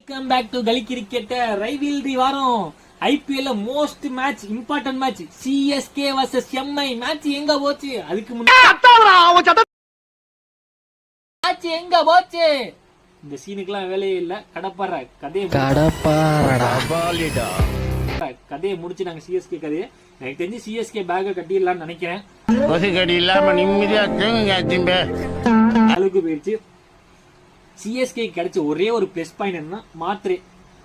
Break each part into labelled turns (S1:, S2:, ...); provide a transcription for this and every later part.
S1: Welcome back to Gully Cricket. Rivalry வாரம் IPL most match important match CSK vs MI match எங்க போச்சு? அதுக்கு முன்னாடி மேட்ச் எங்க போச்சு? இந்த சீனுக்குலாம் வேலையே இல்ல. கதையை முடிச்சு நாங்க CSK கதையை எனக்கு தெரிஞ்சு CSK பேக்க கட்டிடலாம்னு நினைக்கிறேன். அளவுக்கு போயிடுச்சு. CSK கிடைச்ச ஒரே ஒரு பிளஸ் பாயிண்ட் என்ன, மாத்ரே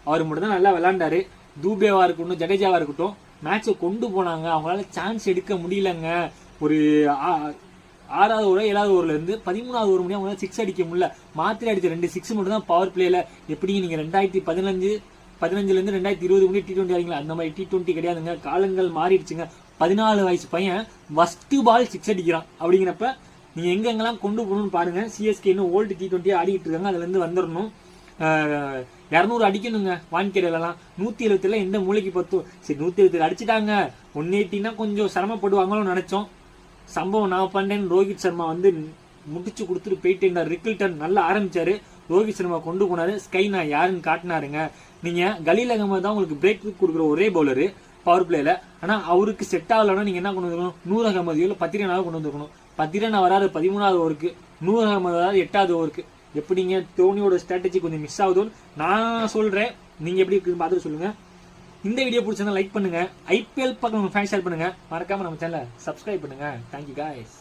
S1: அவர் மட்டும் தான் நல்லா விளையாண்டாரு. தூபேவா இருக்கட்டும், ஜடேஜாவா இருக்கட்டும், மேட்சை கொண்டு போனாங்க. அவங்களால சான்ஸ் எடுக்க முடியலங்க. ஒரு 6வது ஓவர் 7வது ஓவர்ல இருந்து 13வது ஓவர் முடியும் அவங்களால 6 அடிக்க முடியல. மாத்திரை அடிச்ச 2 6 மட்டும் தான் பவர் பிளேல. எப்படிங்க நீங்க 2015 இருந்து 2020 முடியும் T20 ஆறீங்களா? அந்த மாதிரி T20 கிடையாதுங்க. காலங்கள் மாறிடுச்சுங்க. 14 வயசு பையன் ஃபர்ஸ்ட் பால் 6 அடிக்கிறான். அப்படிங்கிறப்ப நீங்க எங்கெங்கெல்லாம் கொண்டு போகணும்னு பாருங்க. CSK இன்னும் ஓல்டு T20 ஆடிக்கிட்டு இருக்காங்க. அதுல இருந்து வந்துடணும். 200 அடிக்கணுங்க. வான்கேடலாம் 170 எந்த மூளைக்கு பத்தும். சரி 170 அடிச்சுட்டாங்க. 180 கொஞ்சம் சிரமப்படுவாங்கன்னு நினைச்சோம். சம்பவம் நான் பண்ணேன்னு ரோஹித் சர்மா வந்து முடிச்சு கொடுத்துட்டு போயிட்டு இருந்தார். ரிக்கில்டன் நல்லா ஆரம்பிச்சாரு. ரோஹித் சர்மா கொண்டு போனாரு. ஸ்கை நான் யாருன்னு காட்டினாருங்க. நீங்க கலீல் அகமது தான் உங்களுக்கு பிரேக் கொடுக்குற ஒரே பவுலரு பவர் பிளேல. ஆனா அவருக்கு செட் ஆகலன்னா நீங்க என்ன கொண்டு வந்துக்கணும்? நூர் அகமதியோ இல்ல பத்திரனாவோ கொண்டு வந்துக்கணும். பத்திரனா வராது 13வது ஓவருக்கு, நூர் அகமது வராது 8வது ஓவருக்கு. எப்படிங்க தோனியோட ஸ்ட்ராட்டஜி கொஞ்சம் மிஸ் ஆகுதுன்னு நான் சொல்றேன். நீங்க எப்படி இருக்குன்னு பார்த்துட்டு சொல்லுங்க. இந்த வீடியோ பிடிச்சா லைக் பண்ணுங்க. IPL பக்கம் ஃபேன் ஷேர் பண்ணுங்க. மறக்காம நம்ம சேனலை சப்ஸ்கிரைப் பண்ணுங்க. Thank you guys.